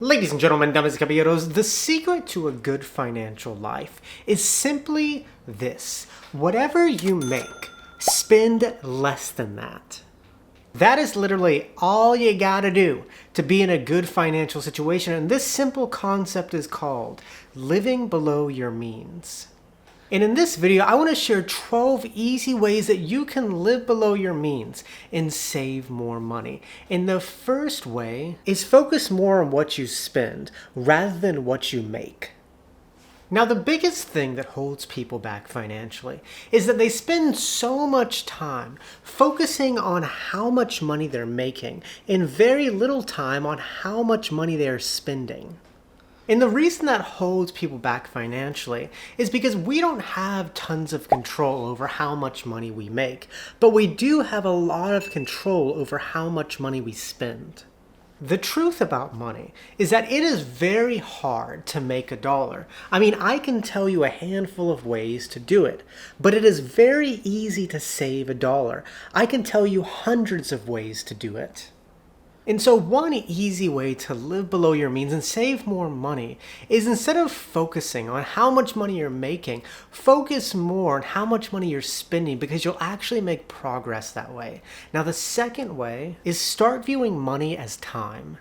Ladies and gentlemen, damas y caballeros, the secret to a good financial life is simply this. Whatever you make, spend less than that. That is literally all you gotta do to be in a good financial situation, and this simple concept is called living below your means. And in this video, I want to share 12 easy ways that you can live below your means and save more money. And the first way is focus more on what you spend rather than what you make. Now, the biggest thing that holds people back financially is that they spend so much time focusing on how much money they're making and very little time on how much money they're spending. And the reason that holds people back financially is because we don't have tons of control over how much money we make, but we do have a lot of control over how much money we spend. The truth about money is that it is very hard to make a dollar. I mean, I can tell you a handful of ways to do it, but it is very easy to save a dollar. I can tell you hundreds of ways to do it. And so one easy way to live below your means and save more money is, instead of focusing on how much money you're making, focus more on how much money you're spending, because you'll actually make progress that way. Now, the second way is start viewing money as time.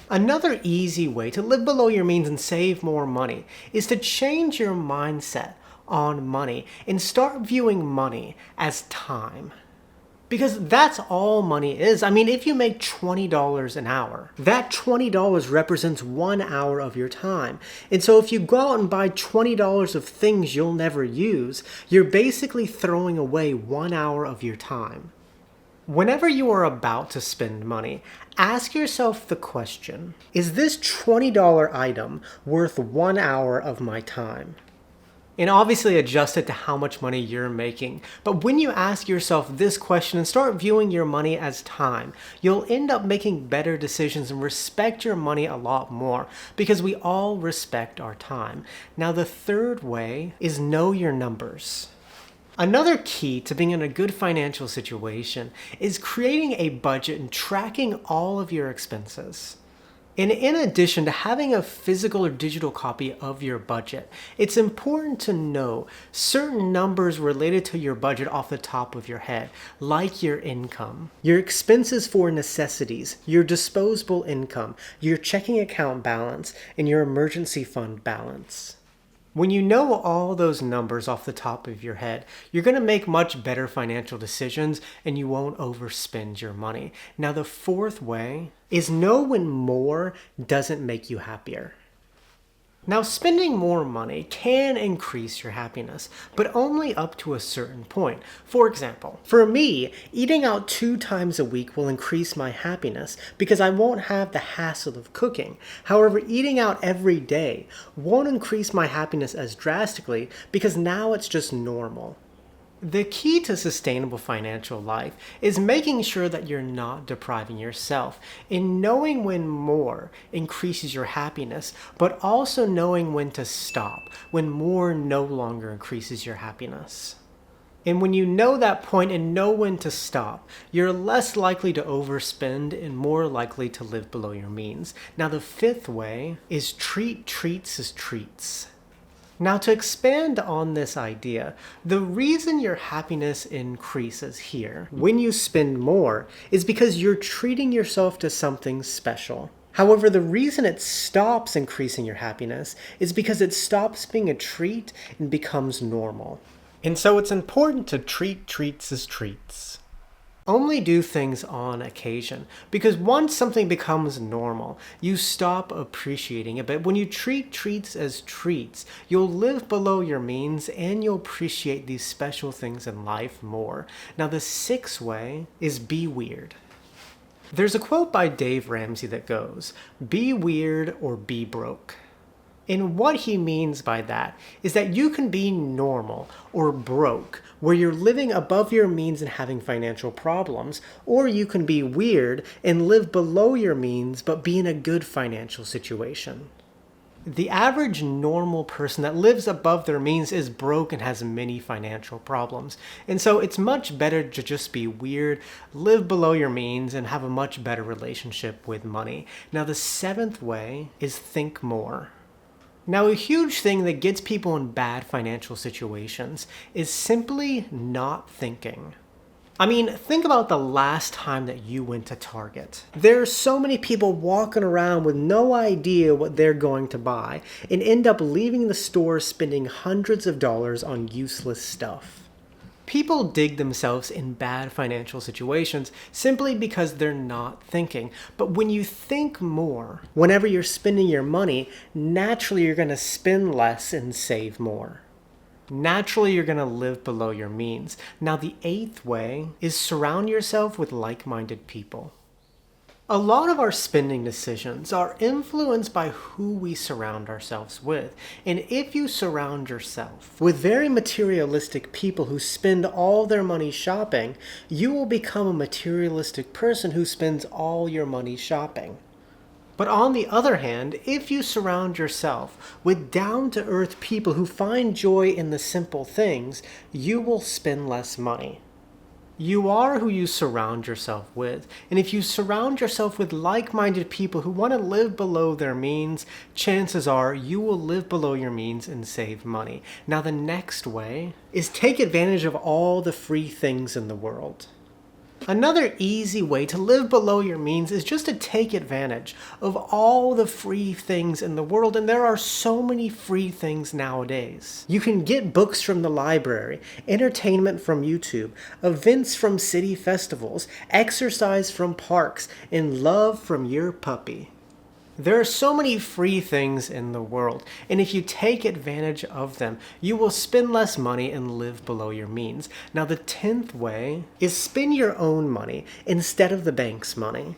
Another easy way to live below your means and save more money is to change your mindset on money and start viewing money as time. Because that's all money is. I mean, if you make $20 an hour, that $20 represents 1 hour of your time. And so if you go out and buy $20 of things you'll never use, you're basically throwing away 1 hour of your time. Whenever you are about to spend money, ask yourself the question, is this $20 item worth 1 hour of my time? And obviously adjust it to how much money you're making. But when you ask yourself this question and start viewing your money as time, you'll end up making better decisions and respect your money a lot more, because we all respect our time. Now, the third way is know your numbers. Another key to being in a good financial situation is creating a budget and tracking all of your expenses. And in addition to having a physical or digital copy of your budget, it's important to know certain numbers related to your budget off the top of your head, like your income, your expenses for necessities, your disposable income, your checking account balance, and your emergency fund balance. When you know all those numbers off the top of your head, you're going to make much better financial decisions and you won't overspend your money. Now, the fourth way is know when more doesn't make you happier. Now, spending more money can increase your happiness, but only up to a certain point. For example, for me, eating out 2 times a week will increase my happiness because I won't have the hassle of cooking. However, eating out every day won't increase my happiness as drastically because now it's just normal. The key to sustainable financial life is making sure that you're not depriving yourself, in knowing when more increases your happiness, but also knowing when to stop, when more no longer increases your happiness. And when you know that point and know when to stop, you're less likely to overspend and more likely to live below your means. Now, the fifth way is treat treats as treats. Now, to expand on this idea, the reason your happiness increases here when you spend more is because you're treating yourself to something special. However, the reason it stops increasing your happiness is because it stops being a treat and becomes normal. And so it's important to treat treats as treats. Only do things on occasion, because once something becomes normal, you stop appreciating it. But when you treat treats as treats, you'll live below your means and you'll appreciate these special things in life more. Now, the sixth way is be weird. There's a quote by Dave Ramsey that goes, "Be weird or be broke." And what he means by that is that you can be normal or broke, where you're living above your means and having financial problems, or you can be weird and live below your means but be in a good financial situation. The average normal person that lives above their means is broke and has many financial problems. And so it's much better to just be weird, live below your means, and have a much better relationship with money. Now, the seventh way is think more. Now, a huge thing that gets people in bad financial situations is simply not thinking. I mean, think about the last time that you went to Target. There are so many people walking around with no idea what they're going to buy and end up leaving the store spending hundreds of dollars on useless stuff. People dig themselves in bad financial situations simply because they're not thinking. But when you think more, whenever you're spending your money, naturally you're going to spend less and save more. Naturally, you're going to live below your means. Now, the eighth way is surround yourself with like-minded people. A lot of our spending decisions are influenced by who we surround ourselves with. And if you surround yourself with very materialistic people who spend all their money shopping, you will become a materialistic person who spends all your money shopping. But on the other hand, if you surround yourself with down-to-earth people who find joy in the simple things, you will spend less money. You are who you surround yourself with, and if you surround yourself with like-minded people who want to live below their means, chances are you will live below your means and save money. Now, the next way is take advantage of all the free things in the world. Another easy way to live below your means is just to take advantage of all the free things in the world, and there are so many free things nowadays. You can get books from the library, entertainment from YouTube, events from city festivals, exercise from parks, and love from your puppy. There are so many free things in the world, and if you take advantage of them, you will spend less money and live below your means. Now, the 10th way is spend your own money instead of the bank's money.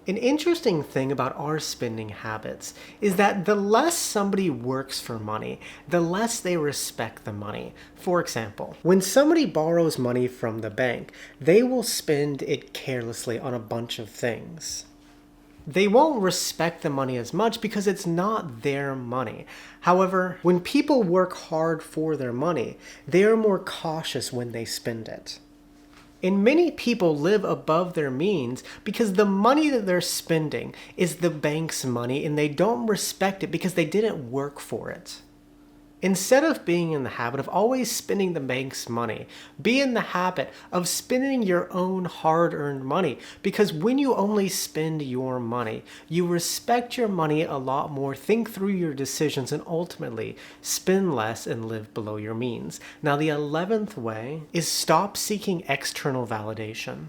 An interesting thing about our spending habits is that the less somebody works for money, the less they respect the money. For example, when somebody borrows money from the bank, they will spend it carelessly on a bunch of things. They won't respect the money as much because it's not their money. However, when people work hard for their money, they are more cautious when they spend it. And many people live above their means because the money that they're spending is the bank's money and they don't respect it because they didn't work for it. Instead of being in the habit of always spending the bank's money, be in the habit of spending your own hard-earned money, because when you only spend your money, you respect your money a lot more, think through your decisions, and ultimately spend less and live below your means. Now, the 11th way is stop seeking external validation.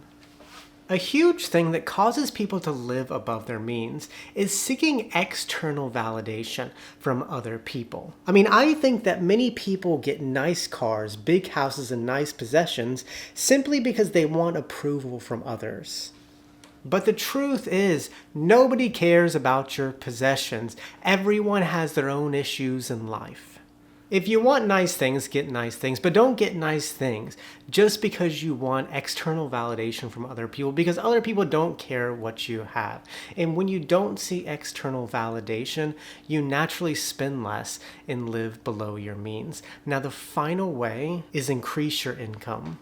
A huge thing that causes people to live above their means is seeking external validation from other people. I mean, I think that many people get nice cars, big houses, and nice possessions simply because they want approval from others. But the truth is, nobody cares about your possessions. Everyone has their own issues in life. If you want nice things, get nice things, but don't get nice things just because you want external validation from other people, because other people don't care what you have. And when you don't see external validation, you naturally spend less and live below your means. Now, the final way is increase your income.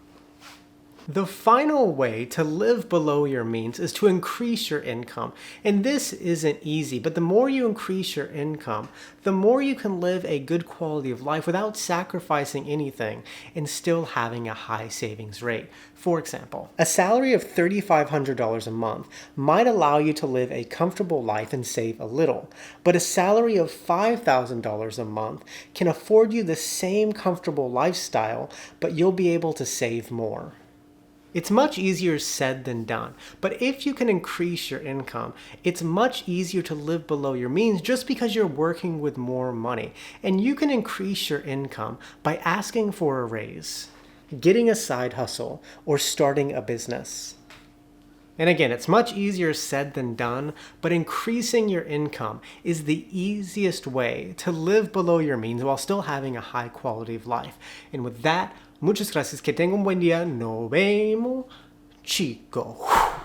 The final way to live below your means is to increase your income. And this isn't easy, but the more you increase your income, the more you can live a good quality of life without sacrificing anything and still having a high savings rate. For example, a salary of $3,500 a month might allow you to live a comfortable life and save a little, but a salary of $5,000 a month can afford you the same comfortable lifestyle, but you'll be able to save more. It's much easier said than done, but if you can increase your income, it's much easier to live below your means just because you're working with more money. And you can increase your income by asking for a raise, getting a side hustle, or starting a business. And again, it's much easier said than done, but increasing your income is the easiest way to live below your means while still having a high quality of life. And with that, muchas gracias, que tenga un buen día, nos vemos, chicos.